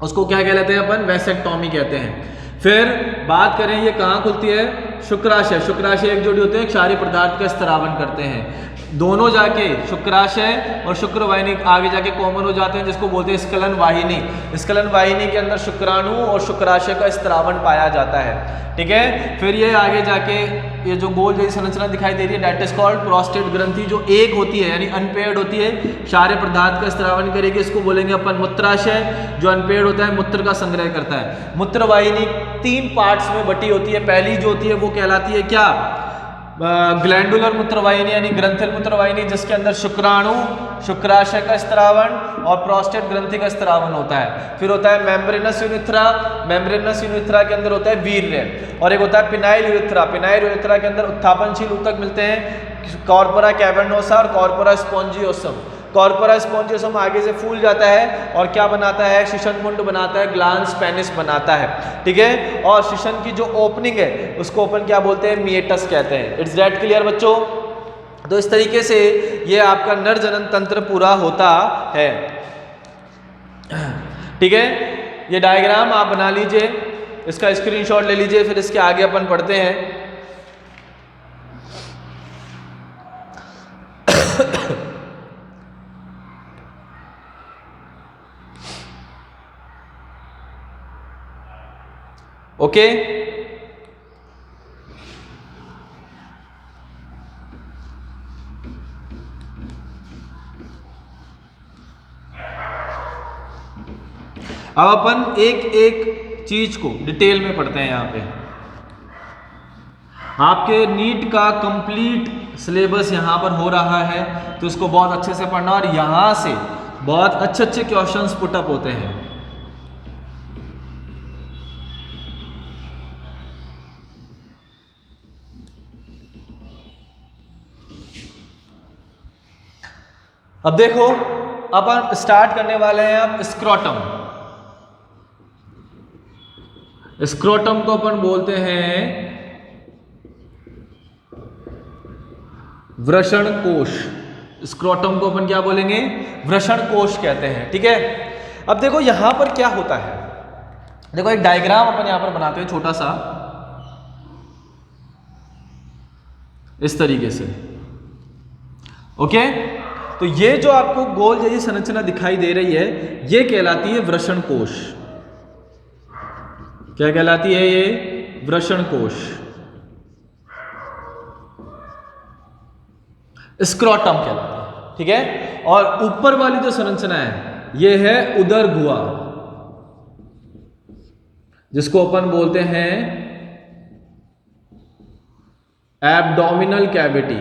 उसको क्या कहते हैं अपन? वैसेक्टोमी कहते हैं। फिर बात करें ये कहाँ खुलती है? शुक्राशय। शुक्राशय एक जोड़ी होते हैं, क्षारीय पदार्थ का स्त्रावण करते हैं। दोनों जाके शुक्राशय और शुक्रवाहिनी आगे जाके कॉमन हो जाते हैं, जिसको बोलते हैं स्खलन वाहिनी। स्खलन वाहिनी के अंदर शुक्राणु और शुक्राशय का स्त्रावण पाया जाता है, ठीक है। फिर ये आगे जाके ये जो गोल जैसी संरचना दिखाई दे रही है, दैट इज कॉल्ड प्रोस्टेट ग्रंथि, जो एक होती है यानी अनपेयर्ड होती है, क्षार्य पदार्थ का स्त्रावण करेगी, इसको बोलेंगे अपन मूत्राशय। जो अनपेयर्ड होता है मूत्र का संग्रह करता है। मूत्र वाहिनी 3 पार्ट्स में बटी होती है। पहली जो होती है वो कहलाती है क्या, ग्लैंडुलर मूत्रवाहिनी यानी ग्रंथिल मूत्रवाहिनी, जिसके अंदर शुक्राणु, शुक्राशय का स्त्रावण और प्रोस्टेट ग्रंथि का स्त्रावण होता है। फिर होता है मेम्ब्रेनस यूरिथ्रा। मेम्ब्रेनस यूरिथ्रा के अंदर होता है वीर्य। और एक होता है पिनाइल यूरिथ्रा। पिनाइल यूरिथ्रा के अंदर उत्थापनशील ऊतक मिलते हैं, कॉर्पोरा कैवर्नोसा और कॉर्पोरा स्पॉन्जियोसम। कॉर्पोरा स्पॉन्जियोसम आगे से फूल जाता है और क्या बनाता है, शिशन कुंड बनाता है, ग्लांस पेनिस बनाता है, ठीक है। और शिशन की जो ओपनिंग है उसको अपन क्या बोलते हैं, मिएटस कहते हैं। इट्स दैट क्लियर बच्चों। तो इस तरीके से ये आपका नर जनन तंत्र पूरा होता है, ठीक है। ये डायग्राम आप बना लीजिए, इसका स्क्रीनशॉट ले लीजिए, फिर इसके आगे अपन पढ़ते हैं। ओके, अब अपन एक एक चीज को डिटेल में पढ़ते हैं। यहाँ पे आपके नीट का कंप्लीट सिलेबस यहाँ पर हो रहा है, तो इसको बहुत अच्छे से पढ़ना और यहाँ से बहुत अच्छे अच्छे क्वेश्चंस पुटअप होते हैं। अब देखो, अपन स्टार्ट करने वाले हैं अब स्क्रोटम। स्क्रोटम को अपन बोलते हैं वृषण कोश। स्क्रोटम को अपन क्या बोलेंगे, वृषण कोश कहते हैं, ठीक है। अब देखो यहां पर क्या होता है, देखो एक डायग्राम अपन यहां पर बनाते हैं छोटा सा, इस तरीके से, ओके। तो ये जो आपको गोल जैसी संरचना दिखाई दे रही है, ये कहलाती है वृषण कोश। क्या कहलाती है ये, वृषण कोश। स्क्रोटम कहलाती है, ठीक है। और ऊपर वाली जो संरचना है ये है उदर गुहा, जिसको अपन बोलते हैं एब्डोमिनल कैविटी,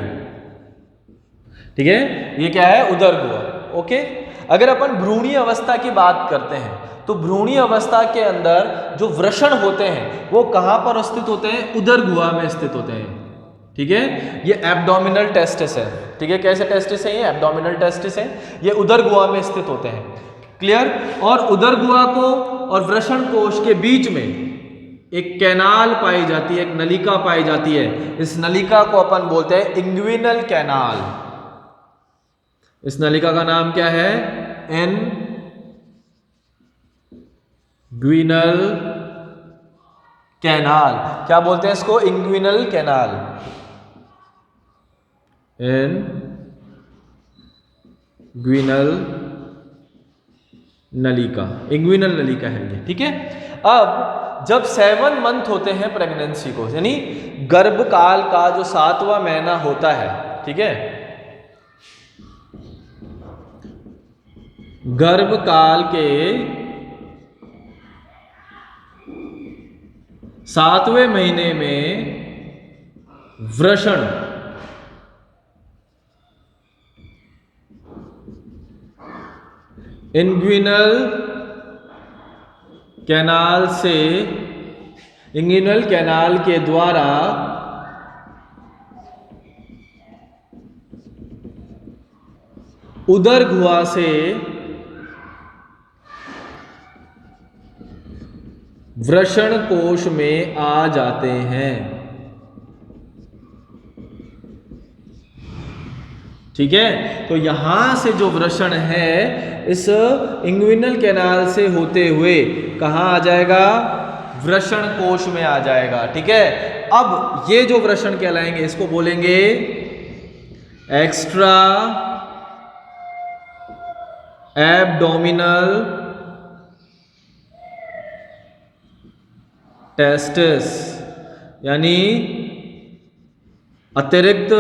ठीक है। ये क्या है, उदर गुहा, ओके। अगर अपन भ्रूणीय अवस्था की बात करते हैं तो भ्रूणीय अवस्था के अंदर जो वृषण होते हैं वो कहां पर स्थित होते हैं, उदर गुहा में स्थित होते हैं, ठीक है। ये एब्डोमिनल टेस्टिस है, ठीक है। कैसे टेस्टिस है ये, एब्डोमिनल टेस्टिस है, ये उदर गुहा में स्थित होते हैं, क्लियर। और उदर गुहा को और वृषण कोश के बीच में एक कैनाल पाई जाती है, एक नलिका पाई जाती है। इस नलिका को अपन बोलते हैं इंग्विनल कैनाल। इस नलिका का नाम क्या है, इंग्विनल कैनाल। क्या बोलते हैं इसको, इंग्विनल कैनाल, इंग्विनल नलिका, इंग्विनल नलिका है ये, ठीक है। अब जब 7 मंथ होते हैं प्रेगनेंसी को, यानी गर्भकाल का जो 7वां महीना होता है, ठीक है, गर्भकाल के 7वें महीने में वृषण इंग्विनल कैनाल से, इंग्विनल कैनाल के द्वारा उदर गुहा से वृषण कोश में आ जाते हैं, ठीक है। तो यहां से जो वृषण है इस इंग्विनल कैनाल से होते हुए कहां आ जाएगा, वृषण कोश में आ जाएगा, ठीक है। अब ये जो वृषण कहलाएंगे इसको बोलेंगे एक्स्ट्रा एब्डोमिनल टेस्टिस, यानी अतिरिक्त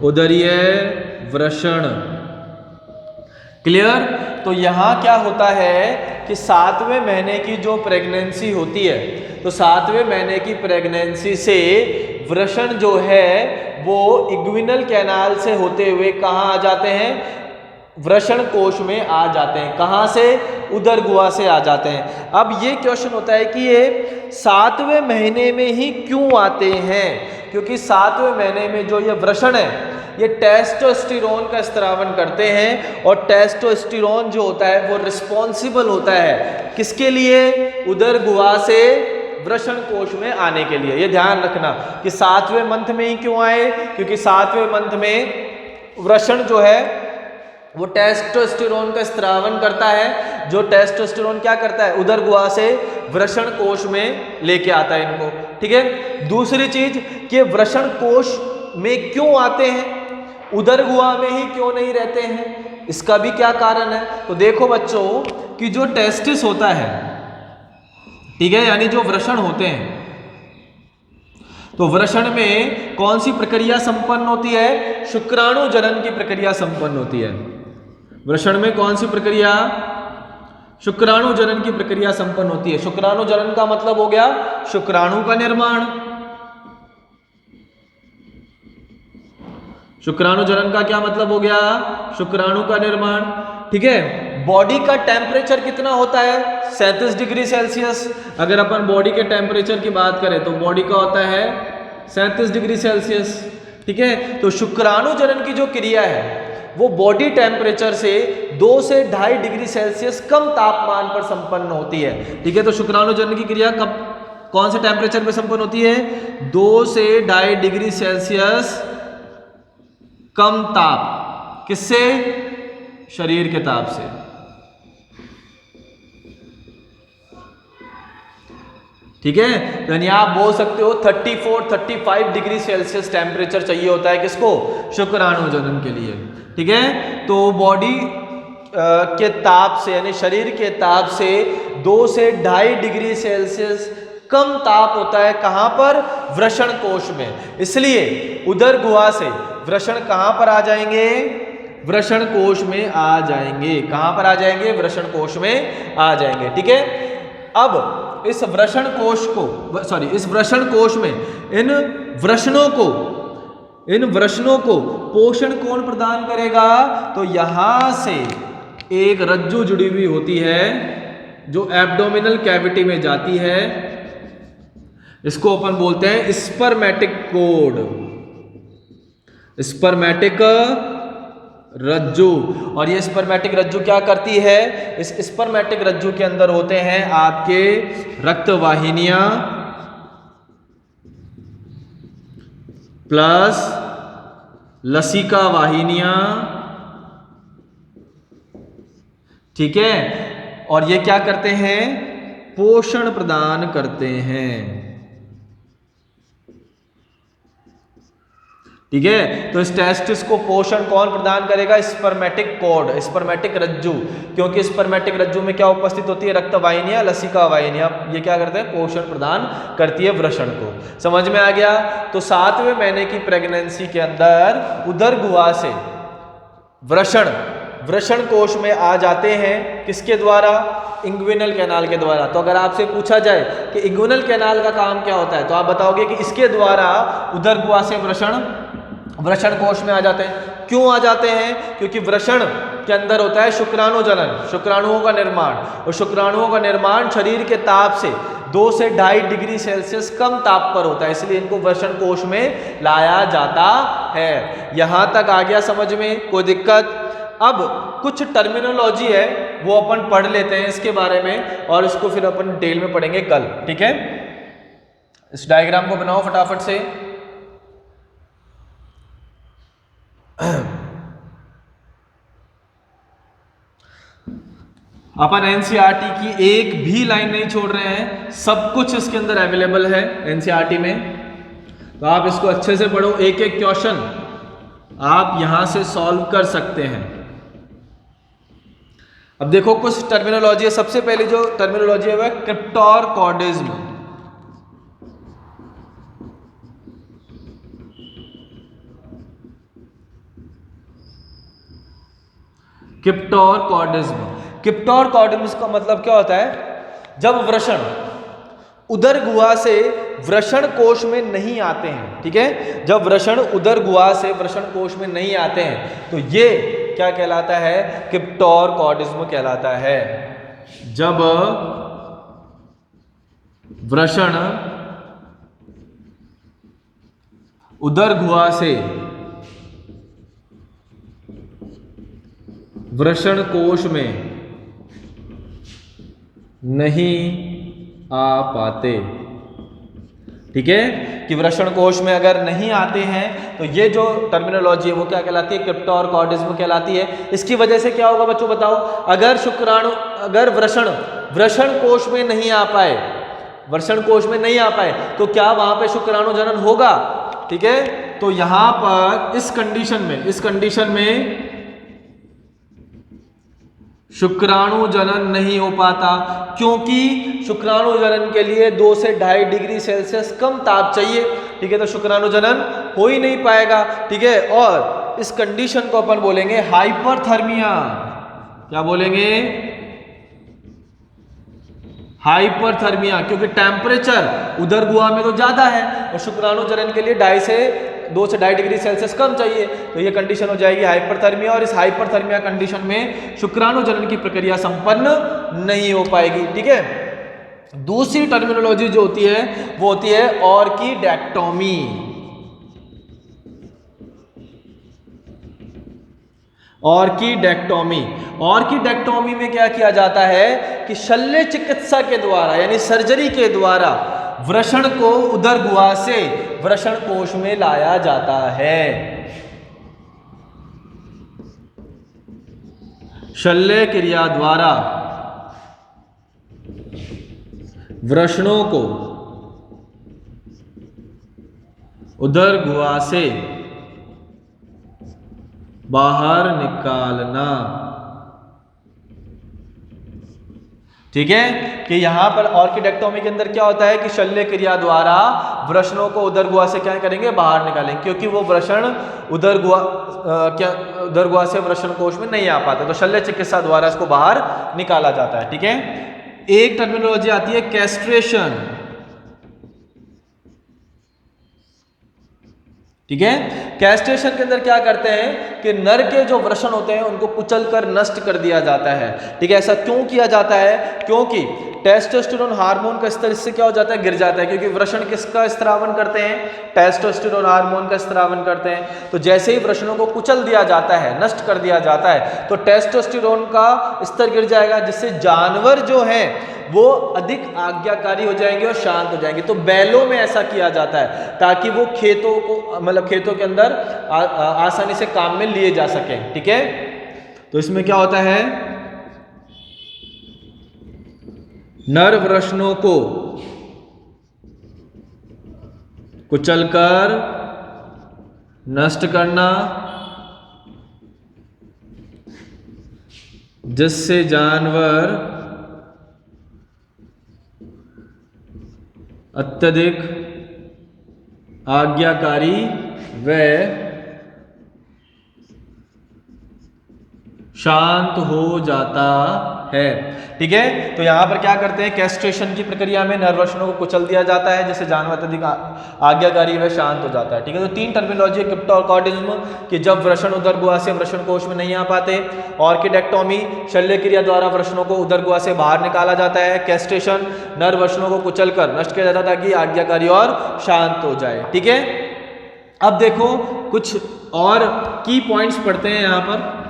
उदरीय वृषण। क्लियर? तो यहां क्या होता है कि 7वें महीने की जो प्रेगनेंसी होती है, तो 7वें महीने की प्रेगनेंसी से वृषण जो है वो इग्विनल कैनाल से होते हुए कहाँ आ जाते हैं? वृषण कोश में आ जाते हैं। कहाँ से? उदर गुहा से आ जाते हैं। अब ये क्वेश्चन होता है कि ये 7वें महीने में ही क्यों आते हैं? क्योंकि 7वें महीने में जो ये वृषण है ये टेस्टोस्टेरोन का स्त्रावन करते हैं, और टेस्टोस्टेरोन जो होता है वो रिस्पॉन्सिबल होता है किसके लिए? उदर गुहा से वृषण कोश में आने के लिए। ये ध्यान रखना कि 7वें मंथ में ही क्यों आए, क्योंकि 7वें मंथ में वृषण जो है वो टेस्टोस्टेरोन का स्त्रावन करता है, जो टेस्टोस्टेरोन क्या करता है? उदर गुहा से वृषण कोश में लेके आता है इनको। ठीक है। दूसरी चीज कि वृषण कोश में क्यों आते हैं, उदर गुहा में ही क्यों नहीं रहते हैं, इसका भी क्या कारण है? तो देखो बच्चों कि जो टेस्टिस होता है, ठीक है, यानी जो वृषण होते हैं, तो वृषण में कौन सी प्रक्रिया संपन्न होती है? शुक्राणु जनन की प्रक्रिया संपन्न होती है। वृषण में कौन सी प्रक्रिया? शुक्राणु जनन की प्रक्रिया संपन्न होती है। शुक्राणु जनन का मतलब हो गया शुक्राणु का निर्माण। शुक्राणु जनन का क्या मतलब हो गया? शुक्राणु का निर्माण। ठीक है। बॉडी का टेम्परेचर कितना होता है? 37 डिग्री सेल्सियस। अगर अपन बॉडी के टेम्परेचर की बात करें तो बॉडी का होता है 37 डिग्री सेल्सियस। ठीक है। तो शुक्राणु जनन की जो क्रिया है वो बॉडी टेम्परेचर से 2 से 2.5 डिग्री सेल्सियस कम तापमान पर संपन्न होती है। ठीक है। तो शुक्राणु जनन की क्रिया कब, कौन से टेम्परेचर पर संपन्न होती है? 2 से 2.5 डिग्री सेल्सियस कम ताप। किससे? शरीर के ताप से। ठीक है। यानी आप बोल सकते हो 34-35 डिग्री सेल्सियस टेम्परेचर चाहिए होता है किसको? शुक्राणु जनन के लिए। ठीक है। तो बॉडी के ताप से, यानी शरीर के ताप से 2 से 2.5 डिग्री सेल्सियस कम ताप होता है। कहां पर? वृषण कोश में। इसलिए उदर गुहा से वृषण कहां पर आ जाएंगे? वृषण कोश में आ जाएंगे। कहां पर आ जाएंगे? वृषण कोश में आ जाएंगे। ठीक है। अब इस वृषण कोश को, सॉरी, इस वृषण कोश में इन वृषणों को पोषण कौन प्रदान करेगा? तो यहां से एक रज्जु जुड़ी हुई होती है जो एब्डोमिनल कैविटी में जाती है। इसको अपन बोलते हैं स्पर्मेटिक कोड, स्पर्मेटिक रज्जु। और ये स्पर्मेटिक रज्जु क्या करती है? इस स्पर्मेटिक रज्जु के अंदर होते हैं आपके रक्त वाहिनियां प्लस लसिका वाहिनियां। ठीक है। और ये क्या करते हैं? पोषण प्रदान करते हैं। ठीक है। तो इस टेस्टिस को पोषण कौन प्रदान करेगा? स्पर्मेटिक कॉर्ड, स्पर्मेटिक रज्जु। क्योंकि स्पर्मेटिक रज्जु में क्या उपस्थित होती है? रक्त वाहिनियां, लसिका वाहिनियां। ये क्या करते हैं? पोषण प्रदान करती है वृषण को। समझ में आ गया? तो 7वें महीने की प्रेगनेंसी के अंदर उदर गुहा से वृषण कोश में आ जाते हैं। किसके द्वारा? इंग्विनल कैनाल के द्वारा। तो अगर आपसे पूछा जाए कि इंग्विनल कैनाल का काम क्या होता है, तो आप बताओगे कि इसके द्वारा उदर गुहा से वृषण कोश में आ जाते हैं। क्यों आ जाते हैं? क्योंकि वृषण के अंदर होता है शुक्राणु जनन, शुक्राणुओं का निर्माण, और शुक्राणुओं का निर्माण शरीर के ताप से 2 से 2.5 डिग्री सेल्सियस कम ताप पर होता है। इसलिए इनको वृषण कोश में लाया जाता है। यहां तक आ गया समझ में? कोई दिक्कत? अब कुछ टर्मिनोलॉजी है वो अपन पढ़ लेते हैं इसके बारे में, और इसको फिर अपन डिटेल में पढ़ेंगे कल। ठीक है। इस डायग्राम को बनाओ फटाफट से। अपन एनसीईआरटी की एक भी लाइन नहीं छोड़ रहे हैं, सब कुछ इसके अंदर अवेलेबल है एनसीईआरटी में। तो आप इसको अच्छे से पढ़ो, एक एक क्वेश्चन आप यहां से सॉल्व कर सकते हैं। अब देखो कुछ टर्मिनोलॉजी है। सबसे पहले जो टर्मिनोलॉजी है वह क्रिप्टोरकॉर्डिज्म। क्रिप्टोरकॉर्डिज्म का मतलब क्या होता है? जब वृषण उदर गुहा से वृषण कोश में नहीं आते हैं, ठीक है, जब वृषण उदर गुहा से वृषण कोश में नहीं आते हैं तो ये क्या कहलाता है? क्रिप्टोरकॉर्डिज्म कहलाता है। जब वृषण उदर गुहा से वृषण कोश में नहीं आ पाते, ठीक है, कि वृषण कोश में अगर नहीं आते हैं तो ये जो टर्मिनोलॉजी है वो क्या कहलाती है? क्रिप्टोरकॉर्डिज्म कहलाती है। इसकी वजह से क्या होगा बच्चों बताओ? अगर शुक्राणु, अगर वृषण कोश में नहीं आ पाए, वृषण कोश में नहीं आ पाए तो क्या वहां पे शुक्राणु जनन होगा? ठीक है, तो यहां पर इस कंडीशन में शुक्राणु जनन नहीं हो पाता, क्योंकि शुक्राणु जनन के लिए 2 से 2.5 डिग्री सेल्सियस कम ताप चाहिए, ठीक है, तो शुक्राणु जनन हो ही नहीं पाएगा, ठीक है। और इस कंडीशन को अपन बोलेंगे हाइपरथर्मिया। क्या बोलेंगे? हाइपरथर्मिया, क्योंकि टेम्परेचर उदर गुहा में तो ज्यादा है और शुक्राणु जनन के लिए 2 से 2.5 डिग्री सेल्सियस कम चाहिए, तो ये कंडीशन हो जाएगी हाइपरथर्मिया। और इस हाइपरथर्मिया कंडीशन में शुक्राणु जनन की प्रक्रिया संपन्न नहीं हो पाएगी, ठीक है। दूसरी टर्मिनोलॉजी जो होती है वो होती है ऑर्किडेक्टोमी। ऑर्किडेक्टोमी में क्या किया जाता है कि शल्य चिकित्सा के द्वारा यानी सर्जरी के द्वारा वृषण को उदर गुहा से वृषण कोश में लाया जाता है। शल्य क्रिया द्वारा वृषणों को उदर गुहा से बाहर निकालना, ठीक है, कि यहां पर ऑर्किडेक्टोमी के अंदर क्या होता है कि शल्य क्रिया द्वारा वृषणों को उदर गुहा से क्या करेंगे? बाहर निकालेंगे, क्योंकि वो वृषण उदर गुहा से वृषण कोश में नहीं आ पाते, तो शल्य चिकित्सा द्वारा इसको बाहर निकाला जाता है, ठीक है। एक टर्मिनोलॉजी आती है कैस्ट्रेशन, ठीक है। कैस्ट्रेशन के अंदर क्या करते हैं कि नर के जो वृषण होते हैं उनको कुचलकर नष्ट कर दिया जाता है, ठीक है। ऐसा क्यों किया जाता है? क्योंकि टेस्टोस्टेरोन हार्मोन का स्तर इससे क्या हो जाता है? गिर जाता है, क्योंकि वृषण किसका स्त्रावन करते हैं? टेस्टोस्टेरोन हार्मोन का स्त्रावन करते हैं। तो जैसे ही वृषणों को कुचल दिया जाता है, नष्ट कर दिया जाता है, तो टेस्टोस्टेरोन का स्तर गिर जाएगा, जिससे जानवर जो है वो अधिक आज्ञाकारी हो जाएंगे और शांत हो जाएंगे। तो बैलों में ऐसा किया जाता है ताकि वो खेतों को, मतलब खेतों के अंदर आसानी से काम में लिए जा सके, ठीक है। तो इसमें क्या होता है? नर वृषणों को कुचलकर नष्ट करना, जिससे जानवर अत्यधिक आज्ञाकारी व शांत हो जाता है, ठीक है। तो यहां पर क्या करते हैं? कैस्ट्रेशन की प्रक्रिया में नर वृषणों को कुचल दिया जाता है, जिससे जानवर अत्यधिक आज्ञाकारी व शांत हो जाता है, ठीक है। तो 3 टर्मिनोलॉजी है क्रिप्टोरकॉर्डिज्म कि जब वृषण उदर गुहा से वृषण कोश में नहीं आ पाते, ऑर्किडेक्टोमी शल्य क्रिया द्वारा वृषणों को उदर गुहा से बाहर निकाला जाता है, कैस्ट्रेशन नर वृषणों को कुचलकर नष्ट किया जाता है ताकि आज्ञाकारी और शांत हो जाए, ठीक है। अब देखो कुछ और की पॉइंट्स पढ़ते हैं यहां पर,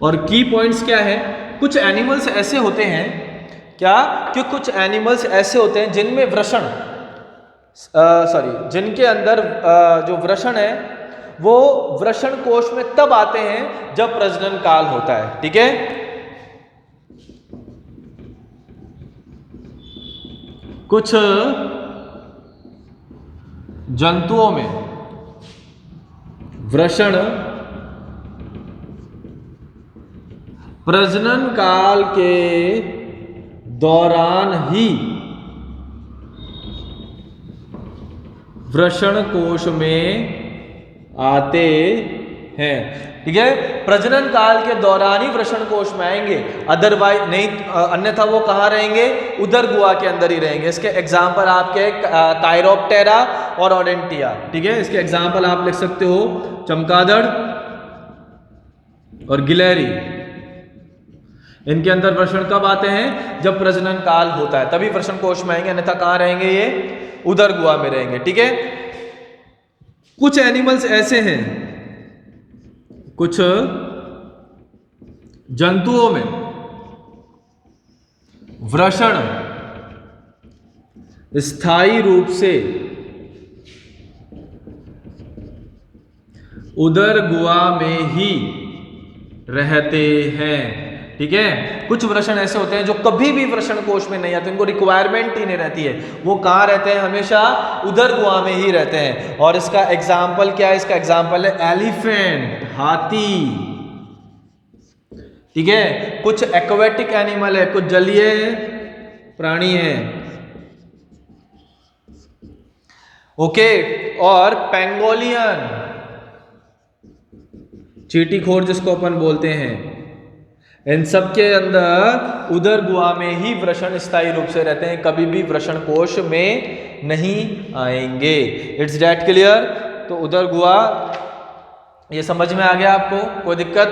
और की पॉइंट्स क्या है? कुछ एनिमल्स ऐसे होते हैं क्या कि कुछ एनिमल्स ऐसे होते हैं जिनमें वृषण जिनके अंदर जो वृषण है वो वृषण कोश में तब आते हैं जब प्रजनन काल होता है, ठीक है। कुछ जंतुओं में वृषण प्रजनन काल के दौरान ही वृषण कोश में आते हैं। ठीक है, प्रजनन काल के दौरान ही वृषण कोश में आएंगे, अदरवाइज नहीं, अन्यथा वो कहाँ रहेंगे, उदर गुहा के अंदर ही रहेंगे। इसके एग्जाम्पल आपके कायरोप्टेरा और ओडेंटिया। ठीक है, इसके एग्जाम्पल आप लिख सकते हो चमगादड़ और गिलहरी। इनके अंदर वृषण कब आते हैं, जब प्रजनन काल होता है, तभी वृषण कोश में आएंगे, अन्यथा कहाँ रहेंगे, ये उदर गुहा में रहेंगे। ठीक है, कुछ एनिमल्स ऐसे हैं, कुछ जंतुओं में वृषण स्थायी रूप से उदर गुहा में ही रहते हैं। ठीक है, कुछ वृषण ऐसे होते हैं जो कभी भी वृषण कोश में नहीं आते, उनको रिक्वायरमेंट ही नहीं रहती है, वो कहाँ रहते हैं, हमेशा उदर गुहा में ही रहते हैं। और इसका एग्जाम्पल क्या है, इसका एग्जाम्पल है एलिफेंट, हाथी। ठीक है, कुछ एक्वेटिक एनिमल है, कुछ जलीय प्राणी है। ओके, और पेंगोलियन, चींटीखोर जिसको अपन बोलते हैं, इन सब के अंदर उदर गुहा में ही वृषण स्थायी रूप से रहते हैं, कभी भी वृषण कोश में नहीं आएंगे। It's that clear? तो उदर गुहा ये समझ में आ गया आपको, कोई दिक्कत?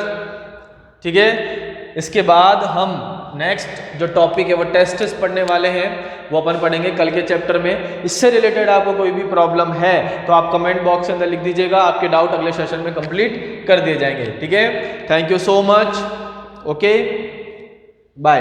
ठीक है, इसके बाद हम नेक्स्ट जो टॉपिक है वो टेस्टिस पढ़ने वाले हैं, वो अपन पढ़ेंगे कल के चैप्टर में। इससे रिलेटेड आपको कोई भी प्रॉब्लम है तो आप कमेंट बॉक्स के अंदर लिख दीजिएगा, आपके डाउट अगले सेशन में कंप्लीट कर दिए जाएंगे। ठीक है, thank you so much. Okay, bye.